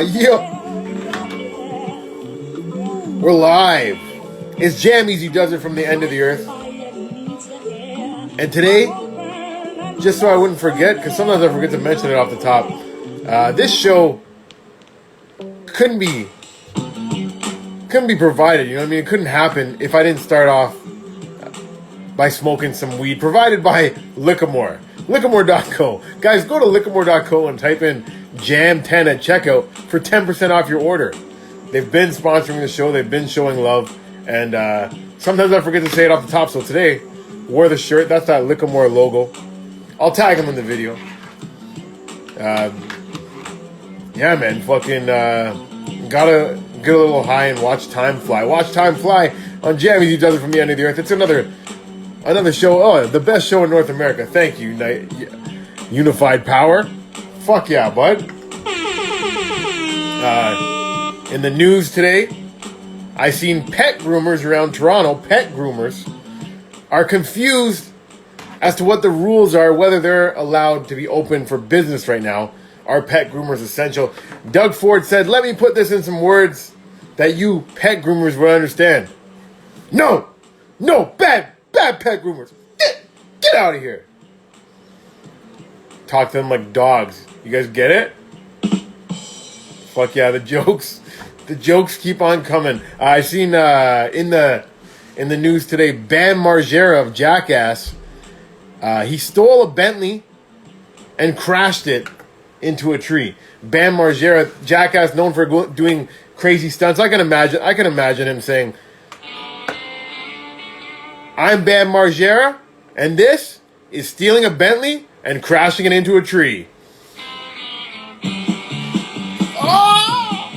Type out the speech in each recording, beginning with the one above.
Yo, we're live. It's Jam Easy does it from the end of the earth. And today, just so I wouldn't forget, because sometimes I forget to mention it off the top, this show couldn't be provided. You know what I mean? It couldn't happen if I didn't start off by smoking some weed provided by Lickamore. Lickamore.co. Guys, go to Lickamore.co and type in Jam10 at checkout for 10% off your order. They've been sponsoring the show. They've been showing love. And sometimes I forget to say it off the top. So today, wore the shirt. That's that Lickamore logo. I'll tag them in the video. Yeah, man. Fucking gotta get a little high and watch time fly. Watch time fly on Jam Easy does it from the end of the earth. It's another show. Oh, the best show in North America. Thank you, Unified Power. Fuck yeah, bud. In the news today, I seen pet groomers around Toronto. Pet groomers are confused as to what the rules are, whether they're allowed to be open for business right now. Are pet groomers essential? Doug Ford said, "Let me put this in some words that you pet groomers will understand." No, bad pet groomers. Get out of here. Talk to them like dogs. You guys get it? Fuck yeah, the jokes keep on coming. I seen in the news today, Bam Margera of Jackass. He stole a Bentley and crashed it into a tree. Bam Margera, Jackass, known for doing crazy stunts. I can imagine him saying, "I'm Bam Margera, and this is stealing a Bentley and crashing it into a tree." Oh!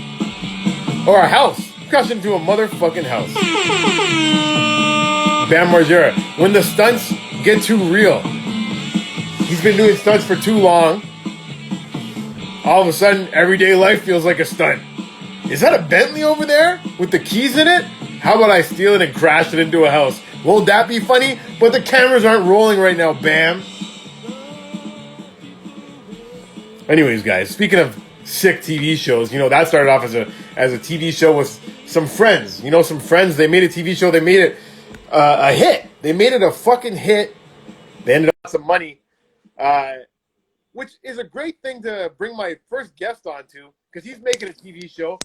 Or a house. Crash into a motherfucking house. Bam Margera. When the stunts get too real, he's been doing stunts for too long. All of a sudden, everyday life feels like a stunt. Is that a Bentley over there with the keys in it? How about I steal it and crash it into a house? Won't that be funny? But the cameras aren't rolling right now, Bam. Anyways, guys, speaking of sick TV shows, that started off as a TV show with some friends. Some friends, they made a TV show, they made it a hit. They made it a fucking hit. They ended up with some money, which is a great thing to bring my first guest on to, because he's making a TV show.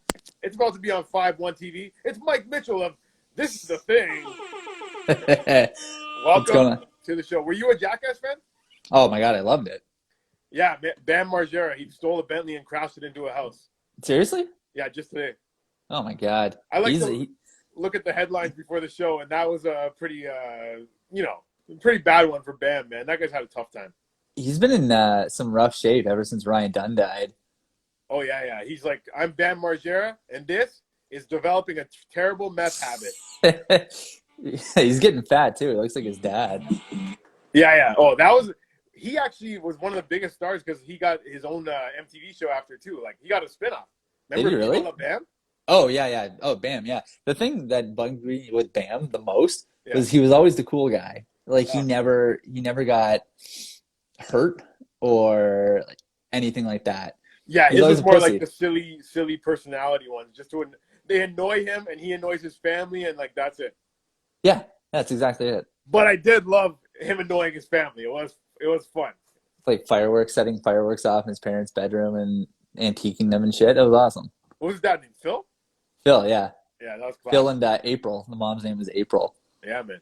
It's about to be on 5-1 TV. It's Mike Mitchell of This Is the Thing. What's going Welcome on? to the show. Were you a Jackass fan? Oh my god, I loved it. Yeah, Bam Margera. He stole a Bentley and crashed it into a house. Seriously? Yeah, just today. Oh my god. I like to look at the headlines before the show, and that was a pretty, pretty bad one for Bam, man. That guy's had a tough time. He's been in some rough shape ever since Ryan Dunn died. Oh, yeah. He's like, "I'm Bam Margera, and this is developing a terrible meth habit." He's getting fat too. It looks like his dad. Yeah. Oh, he actually was one of the biggest stars because he got his own MTV show after, too. Like, he got a spinoff. Remember Did he really? Bam? Oh yeah. Oh, Bam, yeah. The thing that bugged me with Bam the most was he was always the cool guy. Like he never got hurt or like anything like that. Yeah, He's his always was a more pussy. like the silly personality ones. They annoy him, and he annoys his family, and like that's it. Yeah, that's exactly it. But I did love him annoying his family. It was fun. Like setting fireworks off in his parents' bedroom and antiquing them and shit. It was awesome. What was that name? Phil? Phil, yeah. Yeah, that was classic. Phil and April. The mom's name is April. Yeah, man.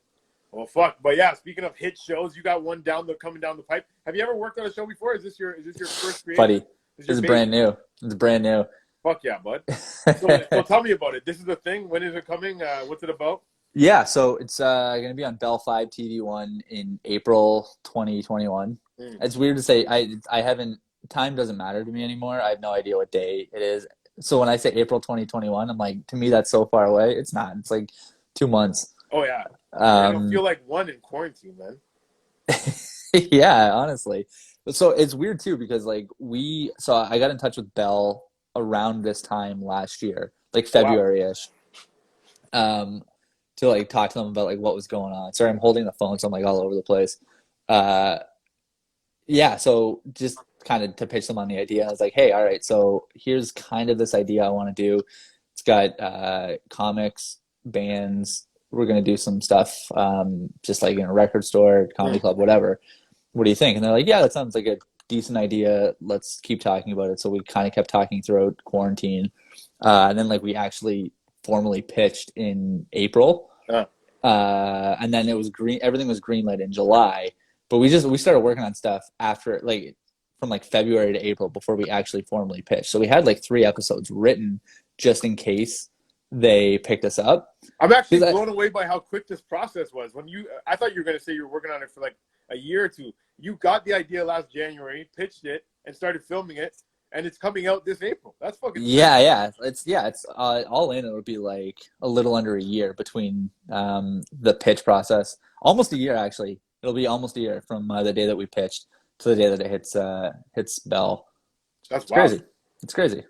Well, fuck. But yeah, speaking of hit shows, you got one coming down the pipe. Have you ever worked on a show before? Is this your first creation? Buddy, this is brand new. It's brand new. Fuck yeah, bud. So tell me about it. This is the thing. When is it coming? What's it about? Yeah, so it's going to be on Bell 5 TV1 in April 2021. It's weird to say. I haven't. Time doesn't matter to me anymore. I have no idea what day it is. So when I say April 2021, I'm like, to me that's so far away. It's not. It's like 2 months. Oh yeah. I don't feel like one in quarantine, man. Yeah, honestly. So it's weird too because so I got in touch with Bell around this time last year, like February-ish, to like talk to them about like what was going on. Sorry, I'm holding the phone, so I'm like all over the place. Yeah, so just kind of to pitch them on the idea. I was like, hey, all right, so here's kind of this idea I want to do. It's got comics, bands. We're gonna do some stuff, just like in a record store, comedy club, whatever. What do you think? And they're like, yeah, that sounds like a decent idea. Let's keep talking about it. So we kind of kept talking throughout quarantine, and then like we actually formally pitched in April, Uh, and then it was green. Everything was greenlit in July, but we started working on stuff after like from like February to April before we actually formally pitched. So we had like 3 episodes written just in case they picked us up. I'm actually 'Cause blown away by how quick this process was. I thought you were going to say you were working on it for like a year or two. You got the idea last January, pitched it, and started filming it, and it's coming out this April. That's fucking it's all in. It would be like a little under a year between the pitch process, almost a year actually. It'll be almost a year from the day that we pitched to the day that it hits Bell. That's It's wild. crazy. It's crazy.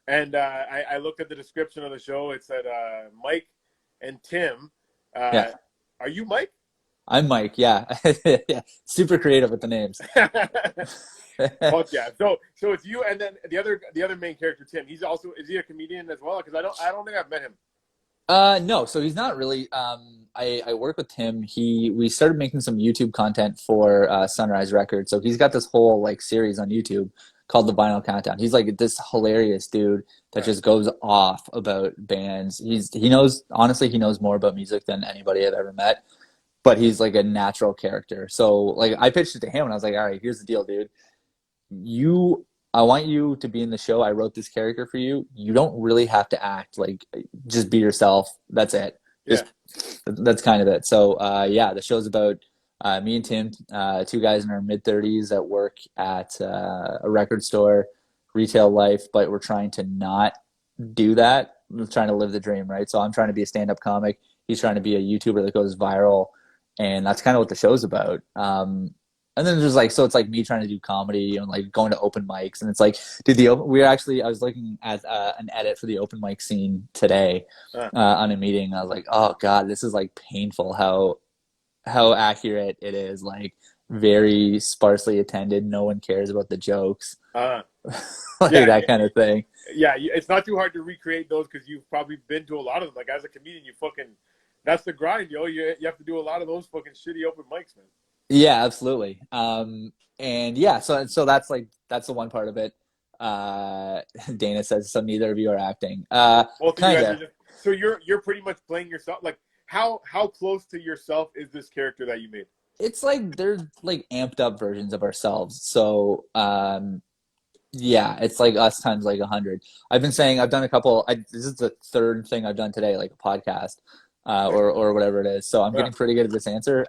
And I looked at the description of the show. It said Mike and Tim. Yeah. Are you Mike? I'm Mike. Yeah. Yeah. Super creative with the names. Fuck yeah! So it's you, and then the other main character, Tim. Is he a comedian as well? Because I don't think I've met him. No, so he's not really. I work with Tim. We started making some YouTube content for Sunrise Records. So he's got this whole like series on YouTube called The Vinyl Countdown. He's like this hilarious dude that just goes off about bands. He knows more about music than anybody I've ever met. But he's like a natural character. So like I pitched it to him and I was like, all right, here's the deal, dude. I want you to be in the show. I wrote this character for you. You don't really have to act, like just be yourself. That's it. Yeah. That's kind of it. So yeah, the show's about me and Tim, 2 guys in our mid-30s that work at a record store, retail life, but we're trying to not do that. We're trying to live the dream, right? So I'm trying to be a stand-up comic. He's trying to be a YouTuber that goes viral, and that's kind of what the show's about. And then there's like, so it's like me trying to do comedy and like going to open mics, and it's like, dude, I was looking at an edit for the open mic scene today on a meeting. I was like, oh god, this is like painful how accurate it is. Like very sparsely attended. No one cares about the jokes. Like Yeah, that kind of thing. Yeah, it's not too hard to recreate those because you've probably been to a lot of them. Like as a comedian, that's the grind, yo. You have to do a lot of those fucking shitty open mics, man. Yeah, absolutely. And yeah, so that's the one part of it. Dana says, so neither of you are acting. Both of you guys Kinda. are so you're pretty much playing yourself. Like how close to yourself is this character that you made? It's like they're like amped up versions of ourselves. So yeah, it's like us times like 100. I've been saying I've done a couple. This is the third thing I've done today, like a podcast or whatever it is. So I'm getting pretty good at this answer.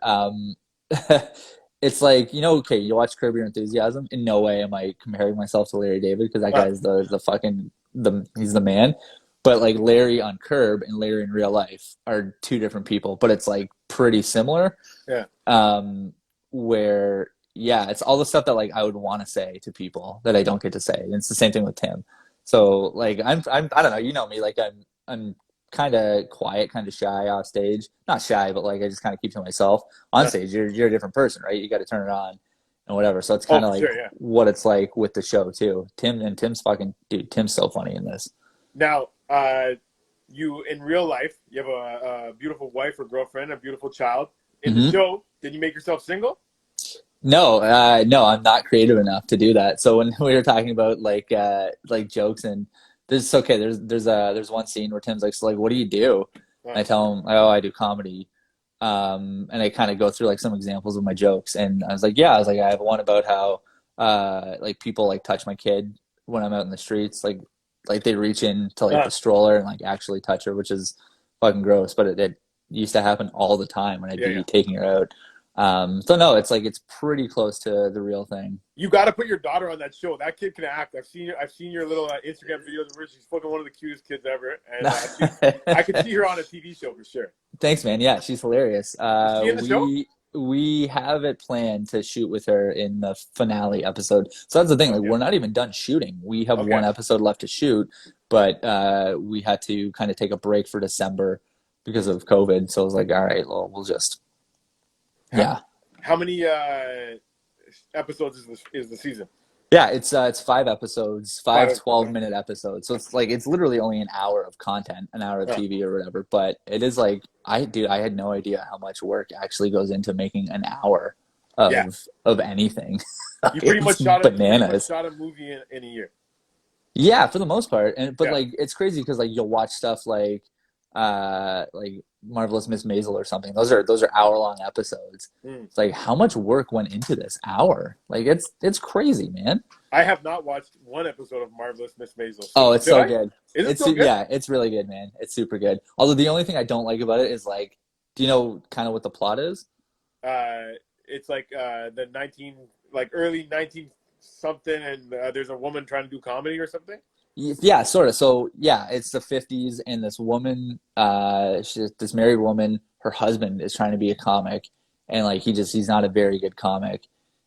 It's like, okay, you watch Curb Your Enthusiasm. In no way am I comparing myself to Larry David because that guy is he's the man. But like Larry on Curb and Larry in real life are two different people, but it's like pretty similar. Yeah. Where yeah, it's all the stuff that like I would want to say to people that I don't get to say. And it's the same thing with Tim. So like I don't know, you know me, like I'm kind of quiet, kind of shy off stage. Not shy, but like I just kind of keep to myself. On stage, you're a different person, right? You got to turn it on and whatever. So it's kind of what it's like with the show too. Tim's fucking dude. Tim's so funny in this. Now, you in real life, you have a beautiful wife or girlfriend, a beautiful child. In the show, did you make yourself single? No, no, I'm not creative enough to do that. So when we were talking about like jokes and there's one scene where Tim's like, so like, what do you do? And I tell him, oh, I do comedy. And I kind of go through like some examples of my jokes. And I was like, I have one about how like people like touch my kid when I'm out in the streets. Like they reach in to like the stroller and like actually touch her, which is fucking gross. But it used to happen all the time when I'd be taking her out. So no, it's like it's pretty close to the real thing. You got to put your daughter on that show. That kid can act. I've seen your little Instagram videos of her. She's fucking one of the cutest kids ever, and I could see her on a TV show for sure. Thanks, man. Yeah, she's hilarious. Is she in the show? We have it planned to shoot with her in the finale episode. So that's the thing. Like we're not even done shooting. We have one episode left to shoot, but we had to kind of take a break for December because of COVID. So I was like, all right, well, we'll just. Yeah. How many episodes is the season? Yeah, it's 5 episodes, Five. five 12-minute episodes. So it's like it's literally only an hour of content, an hour of Huh. TV or whatever. But it is like I had no idea how much work actually goes into making an hour Yeah. of anything. You Like, pretty it's much shot a you pretty much bananas. shot a movie in a year. Yeah, for the most part. And but Yeah. like it's crazy because like you'll watch stuff like Marvelous Miss Maisel or something. Those are hour-long episodes. Mm. It's like how much work went into this hour? Like it's crazy, man. I have not watched one episode of Marvelous Miss Maisel. Oh, it's Should so I? good. Is it It's still good? yeah, it's really good, man. It's super good. Although the only thing I don't like about it is like, do you know kind of what the plot is? It's like the 19 like early 19 something, and there's a woman trying to do comedy or something. Yeah, sort of. So yeah, it's the 50s, and this woman, she's this married woman. Her husband is trying to be a comic, and like he's not a very good comic,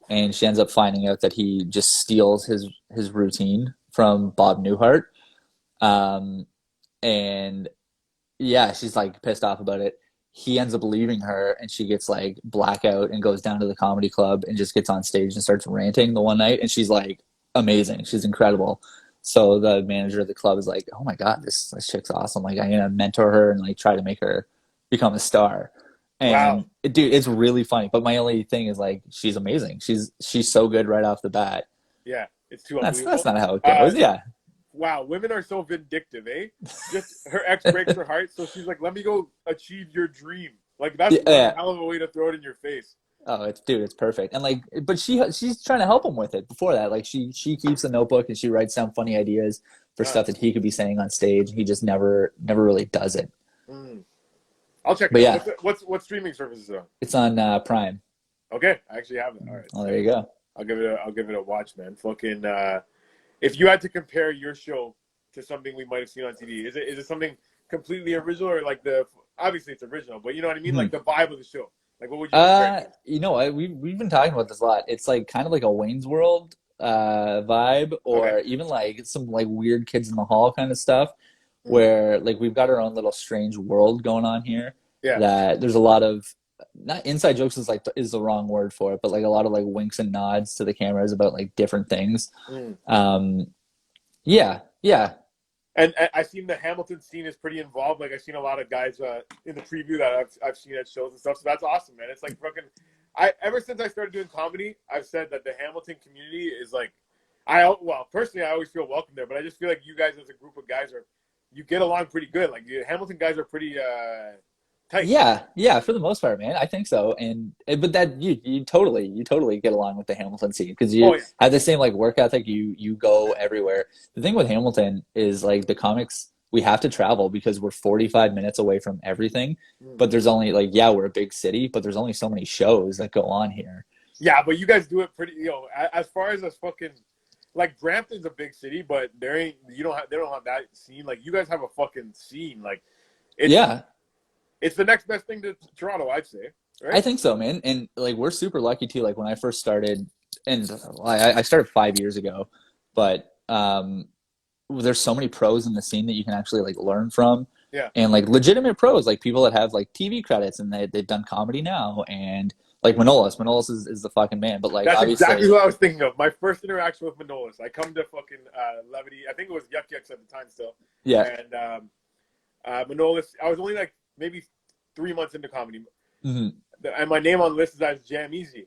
and she ends up finding out that he just steals his routine from Bob Newhart. Um, and yeah, she's like pissed off about it. He ends up leaving her, and she gets like blackout and goes down to the comedy club and just gets on stage and starts ranting the one night. And she's like amazing. She's incredible. So the manager of the club is like, "Oh my god, this chick's awesome! Like I'm gonna mentor her and like try to make her become a star." Wow. And dude, it's really funny. But my only thing is like, she's amazing. She's so good right off the bat. Yeah, it's too That's unbelievable. not how it Uh, goes. Yeah, wow, women are so vindictive, eh? Just her ex breaks her heart, so she's like, "Let me go achieve your dream." Like that's one yeah. hell of a way to throw it in your face. Oh, it's perfect. And like, but she's trying to help him with it before that. Like she keeps a notebook and she writes down funny ideas for Uh, stuff that he could be saying on stage. He just never really does it. mm. I'll check But that. yeah, What streaming service is it on? it's on Prime. Okay, I actually have that. All right, Oh, there sick. you go. I'll give it a watch, man. Fucking if you had to compare your show to something we might have seen on TV, is it something completely original or like the obviously it's original, but you know what I mean? Hmm. Like the vibe of the show. Like what would you compare it to? We've been talking about this a lot. It's like kind of like a Wayne's World vibe, Okay. or even like some like weird Kids in the Hall kind of stuff, Mm. where like we've got our own little strange world going on here. Yeah. That there's a lot of not inside jokes is the wrong word for it, but like a lot of like winks and nods to the cameras about like different things. Mm. Um, yeah, yeah, And I've seen the Hamilton scene is pretty involved. Like I've seen a lot of guys in the preview that I've seen at shows and stuff. So that's awesome, man. It's like fucking. I ever since I started doing comedy, I've said that the Hamilton community is like, well personally I always feel welcome there, but I just feel like you guys as a group of guys you get along pretty good. Like the Hamilton guys are pretty tight. yeah. For the most part, man, I think so. But that you totally get along with the Hamilton scene because Oh you yeah. have the same like work ethic. You go everywhere. The thing with Hamilton is like the comics. We have to travel because we're 45 minutes away from everything. Mm. But there's only like yeah, we're a big city, but there's only so many shows that go on here. Yeah, but you guys do it pretty. As far as us fucking like Brampton's a big city, but they don't have that scene. Like you guys have a fucking scene. Like it's Yeah, it's the next best thing to Toronto, I'd say. I Right? think so, man. And like we're super lucky too. Like when I first started, and I started 5 years ago, but there's so many pros in the scene that you can actually like learn from, Yeah. and like legitimate pros, like people that have like TV credits and they've done comedy now, and like Manolis is the fucking man. But like That's exactly obviously, who I was thinking of. My first interaction with Manolis. I come to fucking Levity. I think it was Yuck Yucks at the time still. yeah, And Manolis, I was only like maybe 3 months into comedy. hmm And my name on the list is as Jam Easy.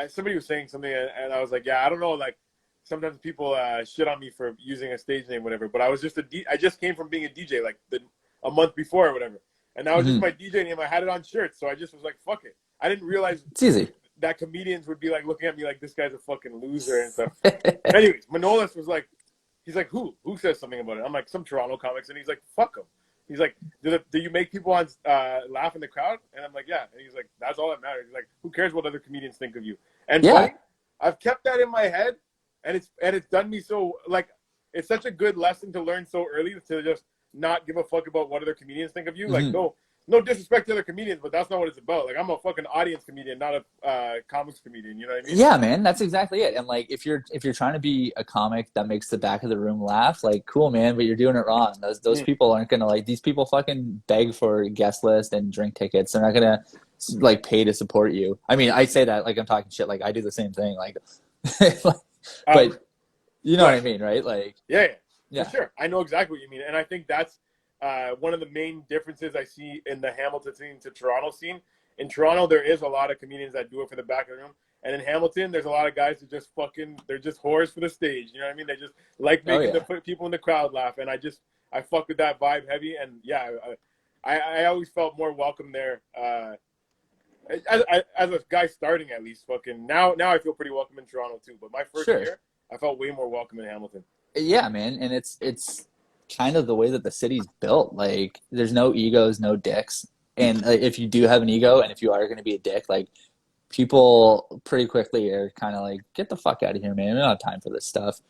Somebody was saying something, and I was like, yeah, I don't know. Like sometimes people shit on me for using a stage name, whatever. But I was just I just came from being a DJ like a month before or whatever. And that was just hmm my DJ name. I had it on shirts, so I just was like, fuck it. I didn't realize it's easy. that comedians would be like looking at me like this guy's a fucking loser and stuff. Anyways, Manolis was like, he's like, who says something about it? I'm like, some Toronto comics, and he's like, fuck them. He's like, do you make people laugh in the crowd? And I'm like, yeah. And he's like, that's all that matters. He's like, who cares what other comedians think of you? And Yeah, funny, I've kept that in my head, and it's done me so like it's such a good lesson to learn so early to just not give a fuck about what other comedians think of you. Like hmm no disrespect to other comedians, but that's not what it's about. Like I'm a fucking audience comedian, not a comics comedian. You know what I mean? Yeah, man, that's exactly it. And like if you're trying to be a comic that makes the back of the room laugh, like cool, man, but you're doing it wrong. Those Mm. people aren't gonna like these people fucking beg for guest list and drink tickets. They're not gonna like pay to support you. I mean, I say that like I'm talking shit. Like I do the same thing. Like Um, But you know go what I ahead. mean, right? Like, Yeah, for yeah, sure. I know exactly what you mean, and I think that's one of the main differences I see in the Hamilton scene to Toronto scene. In Toronto, there is a lot of comedians that do it for the back of the room, and in Hamilton, there's a lot of guys who just fucking they're just whores for the stage. You know what I mean? They just like oh making the yeah, people in the crowd laugh, and I fuck with that vibe heavy, and yeah, I always felt more welcome there. As a guy starting at least, fucking now I feel pretty welcome in Toronto too. But my first sure. year, I felt way more welcome in Hamilton. Yeah, man, and it's kind of the way that the city's built. Like, there's no egos, no dicks, and if you do have an ego, and if you are going to be a dick, like people pretty quickly are kind of like, get the fuck out of here, man. We don't have time for this stuff.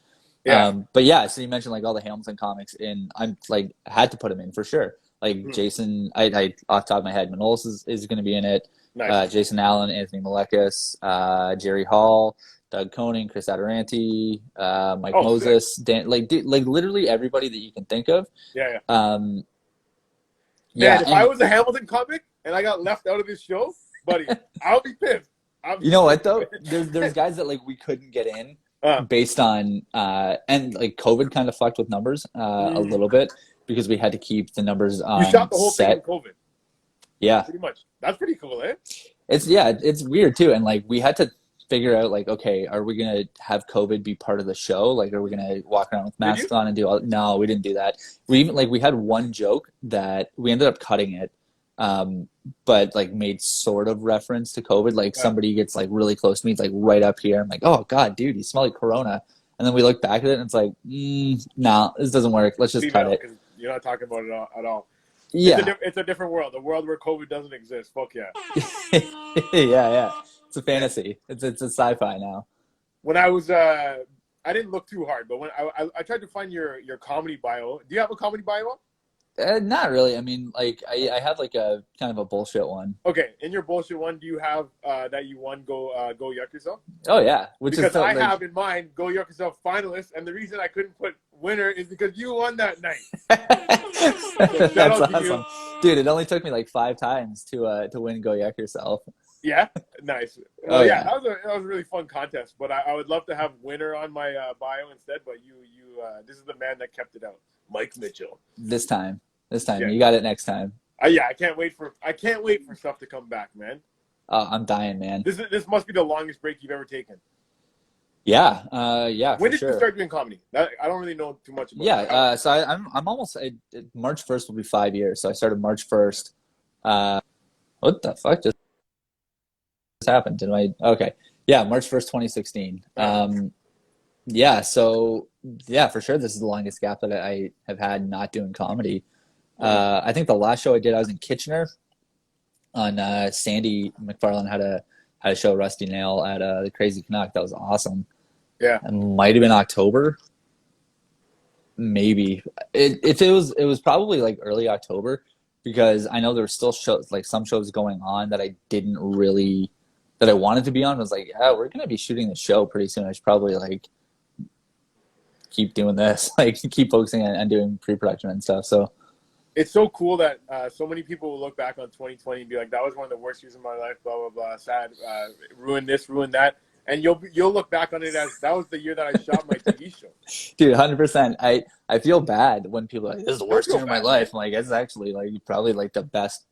Yeah. But yeah, so you mentioned like all the Hamilton comics, and I'm like had to put him in for sure. Like Hmm. Jason, I off the top of my head, Manolis is going to be in it. Nice. Jason Allen, Anthony Malekis, Jerry Hall, Doug Koning, Chris Adoranti, Mike Oh, sick. Moses, Dan, like literally everybody that you can think of. Yeah, yeah. Um, Man, yeah, if I and was a Hamilton comic and I got left out of this show, buddy, I'll be pissed. I'll be you know so what though? There's pissed. guys that like we couldn't get in uh, based on and like COVID kind of fucked with numbers a mm. little bit because we had to keep the numbers You shot on the whole thing in set. COVID, Yeah, pretty much. That's pretty cool, eh? it's weird too, and like we had to figure out like, okay, are we gonna have COVID be part of the show? Like, are we gonna walk around with Did you? masks on and do all? No, we didn't do that. We even like we had one joke that we ended up cutting it, but like made sort of reference to COVID. Like Uh, somebody gets like really close to me, it's like right up here. I'm like, oh god, dude, you smell like Corona. And then we look back at it and it's like, no, this doesn't work. Let's just leave it cut out it. because you're not talking about it at all. Yeah, It's a different world, a world where COVID doesn't exist. Fuck yeah. yeah. It's a Man, fantasy. It's a sci-fi now. when I didn't look too hard, but when I tried to find your comedy bio. Do you have a comedy bio? Not really. I mean, like I have like a kind of a bullshit one. Okay, in your bullshit one, do you have that you won Go Yuck Yourself? Oh yeah, which is Because I like have in mind Go Yuck Yourself finalist, and the reason I couldn't put winner is because you won that night. So shout that's out to you. awesome, dude. It only took me like 5 times to win Go Yak Yourself. Yeah, nice. Oh Well, yeah, yeah, that was a really fun contest. But I would love to have winner on my bio instead. But you this is the man that kept it out, Mike Mitchell. this time Yeah, you got it next time. yeah. I can't wait for stuff to come back, man. I'm dying, man. This must be the longest break you've ever taken. Yeah, When for did you sure. start doing comedy? I don't really know too much about Yeah, it. so I'm almost March 1st will be 5 years. So I started March 1st. What the fuck just happened? Did I? Okay, yeah, March 1st, 2016. Yeah, so yeah, for sure, this is the longest gap that I have had not doing comedy. I think the last show I did, I was in Kitchener on Sandy McFarlane had a show, Rusty Nail, at the Crazy Canuck. That was awesome. Yeah. It might have been October, maybe. If it was probably like early October because I know there were still shows like some shows going on that I didn't really that I wanted to be on. I was like, yeah, we're gonna be shooting the show pretty soon. I should probably like keep doing this, like keep focusing on doing pre-production and stuff. So It's so cool that so many people will look back on 2020 and be like, that was one of the worst years of my life, blah, blah, blah, sad, ruined this, ruined that. And you'll look back on it as, that was the year that I shot my TV show. dude, 100%. I feel bad when people are like, this is the Don't worst feel year of my bad, man. life. I'm like, it's actually like probably like the best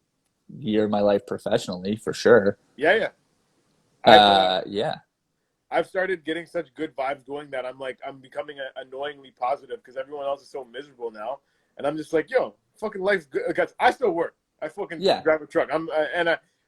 year of my life professionally for sure. Yeah, yeah. Yeah. I've started getting such good vibes going that I'm becoming annoyingly positive because everyone else is so miserable now. And I'm just like, yo, fucking life's good. Because I still work. I fucking Yeah. drive a truck.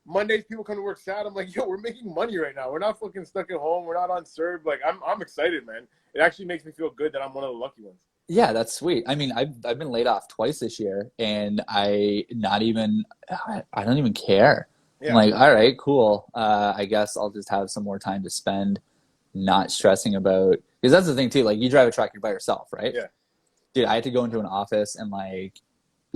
Mondays people come to work sad. I'm like, yo, we're making money right now. We're not fucking stuck at home. We're not on serve. Like I'm excited, man. It actually makes me feel good that I'm one of the lucky ones. Yeah, that's sweet. I mean, I've been laid off twice this year and I don't even care. I'm Yeah. like, all right, cool. I guess I'll just have some more time to spend not stressing about because that's the thing too. Like you drive a truck, you're by yourself, right? Yeah. Dude, I had to go into an office and like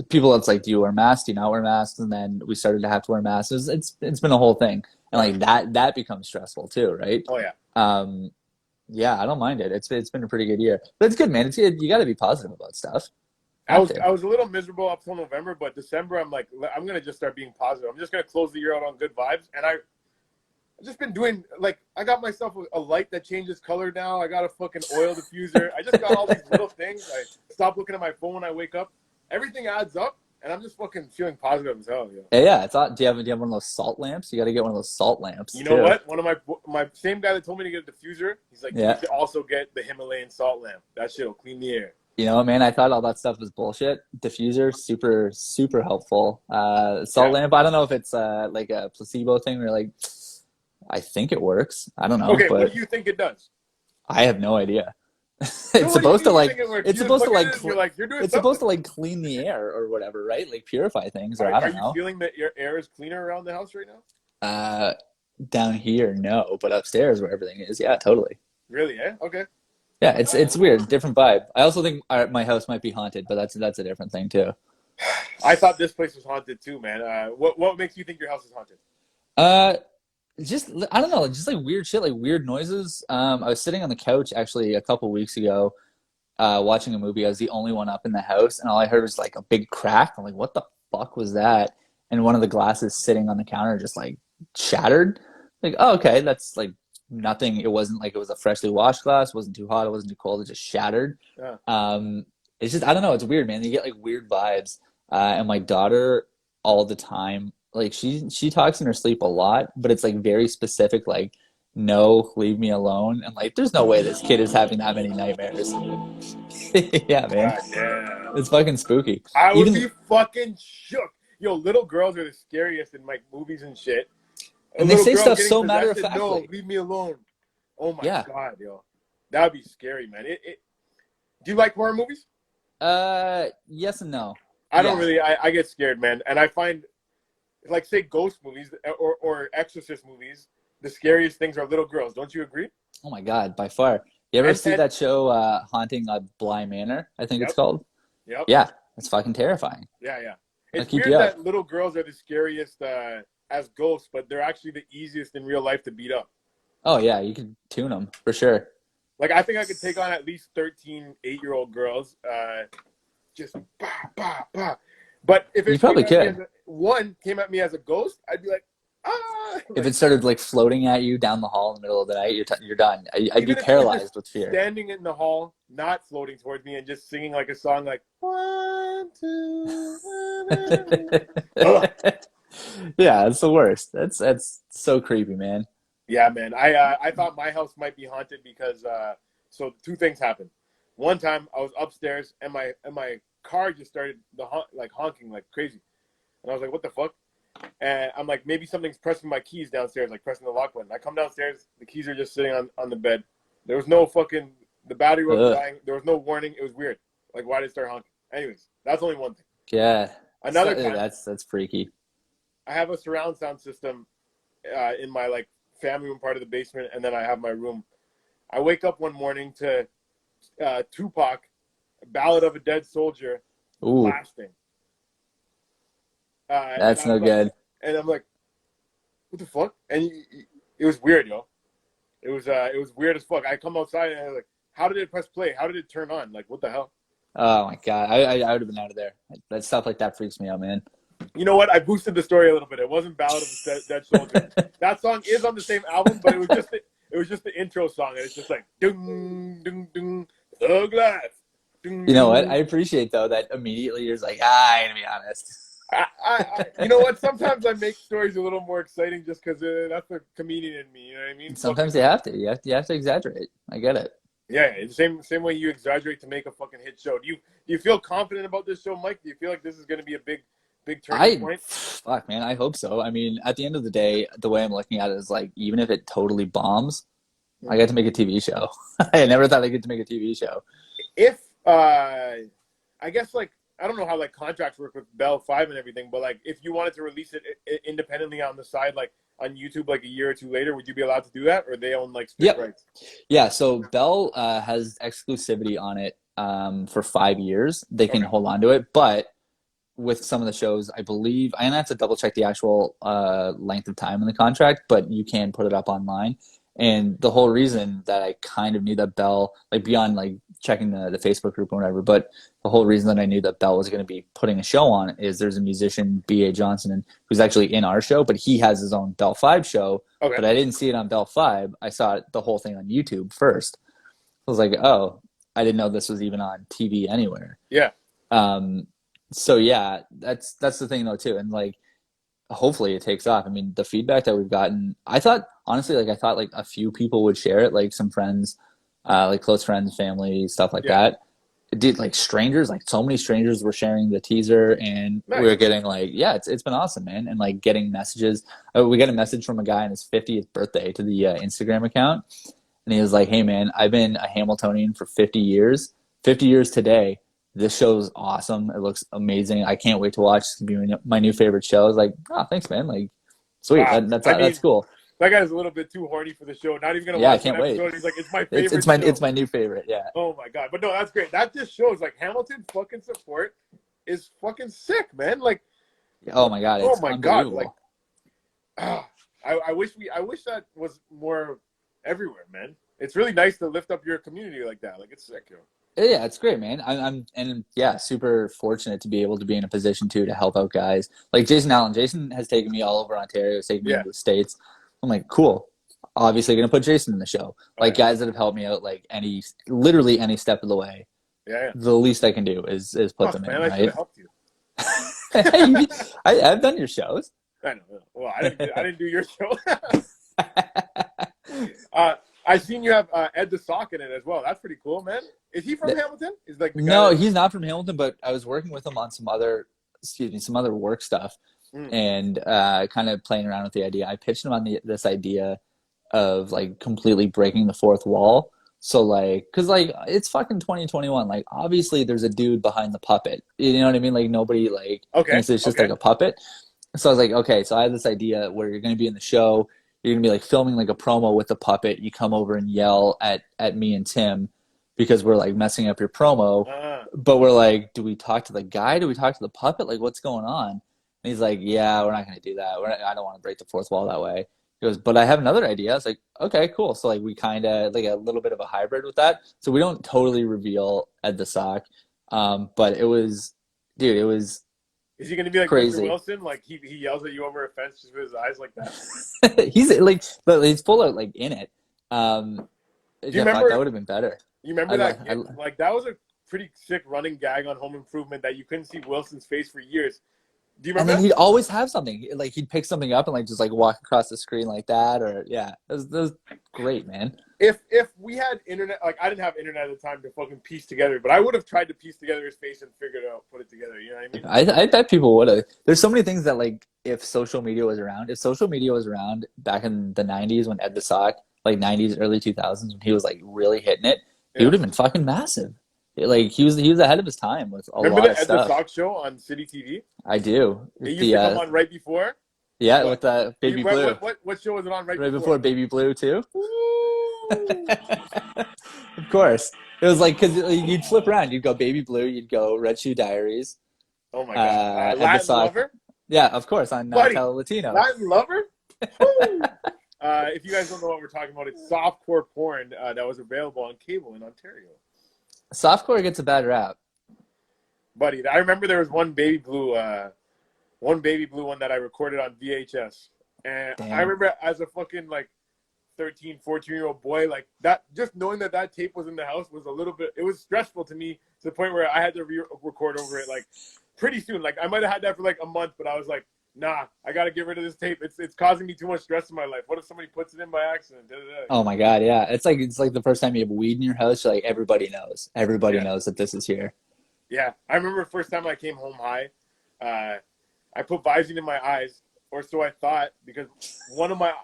people, it's like, do you wear masks? Do you not wear masks? And then we started to have to wear masks. It's been a whole thing, and like that becomes stressful too, right? Oh yeah. Yeah, I don't mind it. It's been a pretty good year, but it's good, man. It's good. You got to be positive about stuff. I Have to. was a little miserable up till November, but December I'm like I'm gonna just start being positive. I'm just gonna close the year out on good vibes, and I've just been doing, like, I got myself a light that changes color now. I got a fucking oil diffuser. I just got all these little things. I stop looking at my phone when I wake up. Everything adds up, and I'm just fucking feeling positive as hell, yo. Yeah, it's not. Do you have one of those salt lamps? You got to get one of those salt lamps You know too. what? One of my same guy that told me to get a diffuser, he's like, you Yeah. should also get the Himalayan salt lamp. That shit'll clean the air. You know, man, I thought all that stuff was bullshit. Diffuser, super, super helpful. Salt Yeah. lamp, I don't know if it's like a placebo thing or like, I think it works. I don't know, Okay, what but do you think it does? I have no idea. It's So what do you supposed to mean you like, think it works? it's You just supposed to look at like, it and you're like, you're doing it's something. supposed to like clean the air or whatever, right? Like purify things, or I Are don't you know. feeling that your air is cleaner around the house right now? Uh, Down here, no, but upstairs where everything is, yeah, totally. Really, eh? Okay. Yeah, it's weird, different vibe. I also think my house might be haunted, but that's a different thing too. I thought this place was haunted too, man. What makes you think your house is haunted? Uh, just I don't know, just like weird shit, like weird noises. I was sitting on the couch actually a couple weeks ago, watching a movie. I was the only one up in the house, and all I heard was like a big crack. I'm like, what the fuck was that? And one of the glasses sitting on the counter just like shattered. Like, oh, okay, that's like nothing. It wasn't like it was a freshly washed glass. It wasn't too hot. It wasn't too cold. It just shattered. Yeah. It's just I don't know. It's weird, man. You get like weird vibes. And my daughter all the time, like she talks in her sleep a lot, but it's like very specific. Like, no, leave me alone. And like, there's no way this kid is having that many nightmares. Yeah, man. God damn. It's fucking spooky. I would Even be fucking shook. Yo, little girls are the scariest in like movies and shit. A and they little say girl stuff getting so matter of possessed, no, factly. leave me alone. Oh my Yeah. god, yo. That would be scary, man. Do you like horror movies? Yes and no. I don't Yeah. really. I get scared, man. And I find, like, say, ghost movies or exorcist movies, the scariest things are little girls. Don't you agree? Oh my God, by far. You ever see And that show, Haunting of Bly Manor, I think it's yep, called? yep, Yeah, it's fucking terrifying. yeah. It'll It's keep weird you that up. little girls are the scariest as ghosts, but they're actually the easiest in real life to beat up. Oh yeah, you could tune them for sure. Like, I think I could take on at least 13 8-year-old girls. Just bah, bah, bah. But if You it probably could. one came at me as a ghost, I'd be like, ah. If Like, it started like floating at you down the hall in the middle of the night, you're done. I'd be even if it was paralyzed just with fear. standing in the hall, not floating towards me, and just singing like a song, like 1, 2. Ugh. Yeah, it's the worst. That's so creepy, man. Yeah, man. I thought my house might be haunted because so two things happened. One time I was upstairs and my car just started honking like crazy, and I was like, "What the fuck?" And I'm like, maybe something's pressing my keys downstairs, like pressing the lock button. I come downstairs, the keys are just sitting on the bed. There was no fucking the battery wasn't Ugh. dying. There was no warning. It was weird. Like, why did it start honking? Anyways, that's only one thing. Yeah, Another time, that's freaky. I have a surround sound system in my like family room part of the basement, and then I have my room. I wake up one morning to Tupac, Ballad of a Dead Soldier, Ooh, blasting. that's no good. And I'm like, what the fuck? And it was weird, yo. It was weird as fuck. I come outside and I was like, how did it press play? How did it turn on? Like, what the hell? Oh my God, I would have been out of there. That stuff like that freaks me out, man. You know what? I boosted the story a little bit. It wasn't Ballad of a Dead Soldier. That song is on the same album, but it was just the intro song, and it's just like dung dung dung thug life. Dung, You know what? dung. I appreciate though that immediately you're just like, I'm gonna be honest. You know what? Sometimes I make stories a little more exciting just because that's the comedian in me. You know what I mean? Sometimes you have to. You have to exaggerate. I get it. Yeah, it's the same way you exaggerate to make a fucking hit show. Do you feel confident about this show, Mike? Do you feel like this is going to be a big turning point? Fuck, man, I hope so. I mean, at the end of the day, the way I'm looking at it is like, even if it totally bombs, I get to make a TV show. I never thought I'd get to make a TV show. If I guess, like, I don't know how like contracts work with Bell 5 and everything, but like if you wanted to release it independently on the side, like on YouTube, like a year or two later, would you be allowed to do that, or they own like straight rights? Yeah, so Bell has exclusivity on it for 5 years. They can hold on to it, but with some of the shows, I believe, I have to double check the actual length of time in the contract, but you can put it up online. And the whole reason that I kind of knew that Bell, like beyond like checking the Facebook group or whatever, but the whole reason that I knew that Bell was going to be putting a show on is there's a musician, B.A. Johnson, and who's actually in our show, but he has his own Bell 5 show. Okay. But I didn't see it on Bell 5. I saw it, the whole thing on YouTube first. I was like, oh, I didn't know this was even on TV anywhere. Yeah. So yeah, that's the thing though too. And like, hopefully it takes off. I mean, the feedback that we've gotten, I thought honestly, like I thought like a few people would share it, like some friends, like close friends, family, stuff like that. It did like strangers, like so many strangers were sharing the teaser, and Nice. we were getting like, yeah, it's been awesome, man. And like getting messages. We got a message from a guy on his 50th birthday to the Instagram account, and he was like, hey man, I've been a Hamiltonian for 50 years. 50 years today. This show's awesome. It looks amazing. I can't wait to watch. It's gonna be my new favorite show. I was like, oh, thanks, man. Like, sweet. Wow. That's cool. That guy's a little bit too horny for the show. Not even gonna Yeah, I watch can't an wait. episode. He's like, it's my favorite. It's my new favorite. Yeah. Oh my god. But no, that's great. That just shows like Hamilton fucking support is fucking sick, man. Like, oh my god. It's oh my god. unbelievable. Like, I wish that was more everywhere, man. It's really nice to lift up your community like that. Like, it's sick, yo. Yeah, it's great, man. I'm super fortunate to be able to be in a position to help out guys like Jason Allen. Jason has taken me all over Ontario, has taken me into the States. I'm like, cool. Obviously, gonna put Jason in the show. Like guys that have helped me out, like literally any step of the way. Yeah. The least I can do is put them in. Man, right? I should have helped you. I've done your shows. I know. Well, I didn't do your show. I seen you have Ed the Sock in it as well. That's pretty cool, man. Is he from Hamilton? Is like the guy no, he's not from Hamilton, but I was working with him on some other work stuff, and kind of playing around with the idea. I pitched him on this idea of like completely breaking the fourth wall. So like, cause like it's fucking 2021. Like obviously there's a dude behind the puppet. You know what I mean? Like nobody like thinks it's just like a puppet. So I was like, okay, so I had this idea where you're going to be in the show. You're going to be like filming like a promo with the puppet. You come over and yell at me and Tim because we're like messing up your promo. But we're like, do we talk to the guy? Do we talk to the puppet? Like what's going on? And he's like, yeah, we're not going to do that. I don't want to break the fourth wall that way. He goes, but I have another idea. I was like, okay, cool. So like we kind of like a little bit of a hybrid with that. So we don't totally reveal Ed the Sock. But it was. Is he going to be like crazy. Mr. Wilson? Like he yells at you over a fence just with his eyes like that? He's like, but he's full out like in it. Do you remember that would have been better? You remember that? Like that was a pretty sick running gag on Home Improvement that you couldn't see Wilson's face for years. Do you remember? And then he'd always have something. Like he'd pick something up and like just like walk across the screen like that, or it was great, man. If we had internet, like I didn't have internet at the time to fucking piece together, but I would have tried to piece together his face and figure it out, put it together. You know what I mean? I bet people would have. There's so many things that like if social media was around back in the 90s when Ed the Sock, like 90s, early 2000s when he was like really hitting it, he would have been fucking massive. Like he was ahead of his time with a lot of stuff. Remember the Ed the Sock show on City TV? I do. It used to come on right before. Yeah, with Baby Blue. What show was it on right before Baby Blue too? Of course. It was like, because you'd flip around. You'd go Baby Blue. You'd go Red Shoe Diaries. Oh, my God. Latin Lover? Yeah, of course, on Tele Latino. Latin Lover? If you guys don't know what we're talking about, it's softcore porn that was available on cable in Ontario. Softcore gets a bad rap. Buddy, I remember there was one Baby Blue one that I recorded on VHS. And damn. I remember as a fucking, like, 13, 14-year-old boy, like, that, just knowing that tape was in the house was a little bit, it was stressful to me to the point where I had to record over it, like, pretty soon. Like, I might have had that for, like, a month, but I was like, nah, I got to get rid of this tape. It's causing me too much stress in my life. What if somebody puts it in by accident? Oh, my God, yeah. It's like the first time you have weed in your house, like, everybody knows. Everybody knows that this is here. Yeah. I remember the first time I came home high, I put Visine in my eyes, or so I thought, because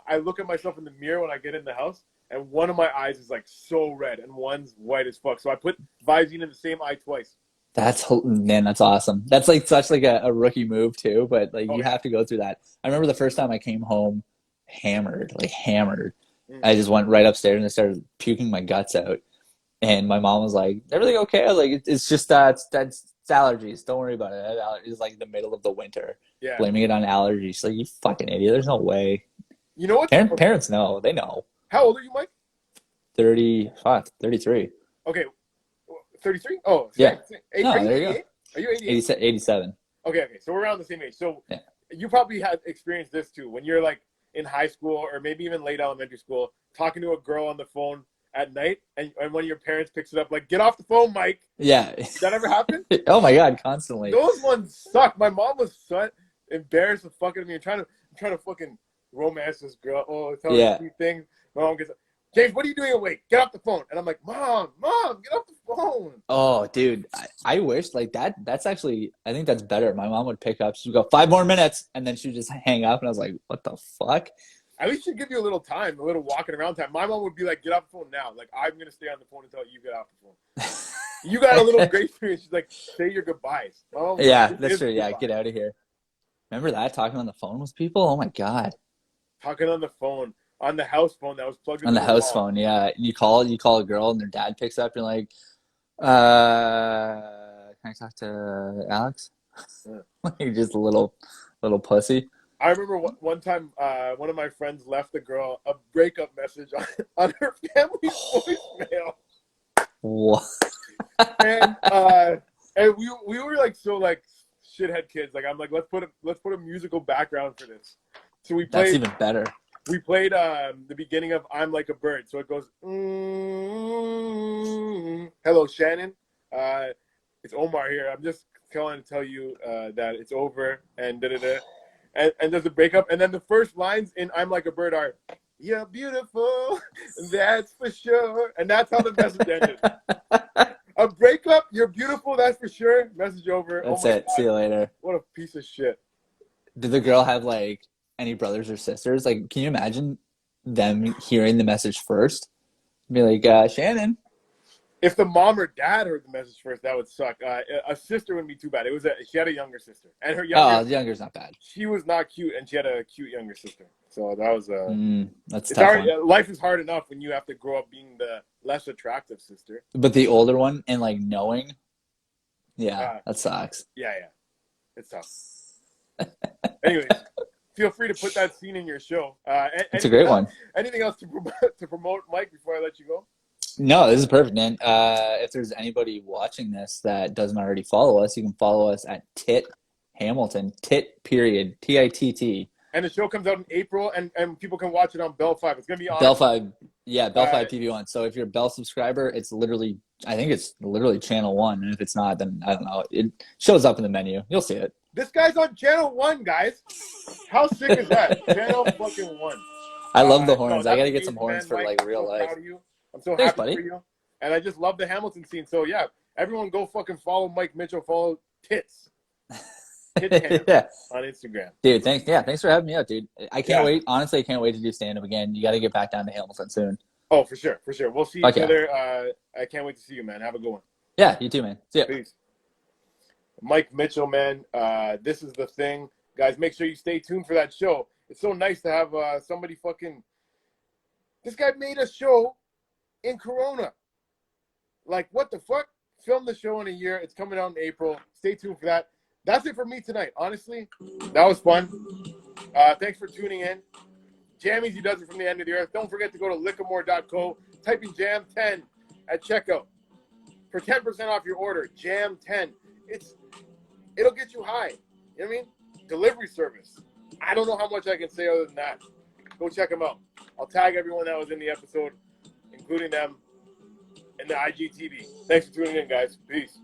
I look at myself in the mirror when I get in the house, and one of my eyes is, like, so red, and one's white as fuck. So I put Visine in the same eye twice. That's awesome. That's like such like a rookie move too, but like you have to go through that. I remember the first time I came home hammered. I just went right upstairs and I started puking my guts out. And my mom was like, "Everything okay?" I was like, "It's just that's allergies. Don't worry about it." It's like the middle of the winter. Yeah. Blaming it on allergies. Like, you fucking idiot. There's no way. You know what? Parents know. They know. How old are you, Mike? 33. Okay, 33. Oh, Yeah. same. Are No, you there you 88? go. Are you 88? 87. Okay. So we're around the same age. So Yeah. you probably had experienced this too when you're like in high school or maybe even late elementary school, talking to a girl on the phone at night, and one of your parents picks it up like, "Get off the phone, Mike." Yeah. Did that ever happen? Oh my God, constantly. Those ones suck. My mom was so embarrassed with fucking me and trying to fucking romance this girl. Oh, tell her Yeah. sweet things. My mom gets, James, what are you doing awake? Get off the phone. And I'm like, Mom, get off the phone. Oh, dude, I wish like that. That's actually, I think that's better. My mom would pick up, she'd go 5 more minutes, and then she'd just hang up, and I was like, what the fuck? At least she'd give you a little time, a little walking around time. My mom would be like, get off the phone now. Like, I'm going to stay on the phone until you get off the phone. You got a little grace period. She's like, say your goodbyes. Yeah, that's true. Yeah, get out of here. Remember that, talking on the phone with people? Oh my God. Talking on the phone, on the house phone that was plugged into On the house wall. phone, yeah. You call a girl, and their dad picks up, and you're like, can I talk to Alex? Yeah. You're just a little pussy. I remember one time one of my friends left the girl a breakup message on her family's voicemail. What? And we were like so like shithead kids. Like I'm like, let's put a musical background for this. So we played. That's even better. We played the beginning of "I'm Like a Bird." So it goes, hello Shannon, it's Omar here. I'm just calling to tell you that it's over and and there's a breakup, and then the first lines in "I'm Like a Bird" are, "You're beautiful, that's for sure," and that's how the message ended. A breakup, you're beautiful, that's for sure. Message over. That's oh my it. God. See you later. What a piece of shit. Did the girl have like any brothers or sisters? Like, can you imagine them hearing the message first? Be like, Shannon. If the mom or dad heard the message first, that would suck. A sister wouldn't be too bad. She had a younger sister, and her The younger is not bad. She was not cute, and she had a cute younger sister. So that was that's it's tough hard. one. Life is hard enough when you have to grow up being the less attractive sister. But the older one and like knowing, yeah, that sucks. Yeah, it's tough. Anyways, feel free to put that scene in your show. It's a great one. Anything else to promote, Mike, before I let you go? No, this is perfect, man. If there's anybody watching this that doesn't already follow us, you can follow us at Tit Hamilton, Tit period, TITT. And the show comes out in April, and people can watch it on Bell 5. It's gonna be on Bell 5, yeah, Bell 5 TV1. So if you're a Bell subscriber, I think it's literally channel 1, and if it's not, then I don't know. It shows up in the menu. You'll see it. This guy's on channel 1, guys. How sick is that? Channel fucking 1. I love the horns. No, I gotta get some horns for Mike, like real life. Proud of you. I'm so Thanks, happy buddy. for you. And I just love the Hamilton scene. So yeah, everyone go fucking follow Mike Mitchell. Follow Tits. Yeah. On Instagram. Dude, thanks for having me out, dude. I can't wait. Honestly, I can't wait to do stand-up again. You got to get back down to Hamilton soon. Oh, for sure. We'll see each other. I can't wait to see you, man. Have a good one. Yeah, you too, man. See ya. Peace. Mike Mitchell, man. This is the thing. Guys, make sure you stay tuned for that show. It's so nice to have somebody fucking... This guy made a show in Corona. Like, what the fuck? Filmed the show in a year. It's coming out in April. Stay tuned for that. That's it for me tonight. Honestly, that was fun. Thanks for tuning in. Jammies, he does it from the end of the earth. Don't forget to go to liquormore.co. Type in Jam10 at checkout for 10% off your order. Jam10. It'll get you high. You know what I mean? Delivery service. I don't know how much I can say other than that. Go check them out. I'll tag everyone that was in the episode, including them, in the IGTV. Thanks for tuning in, guys. Peace.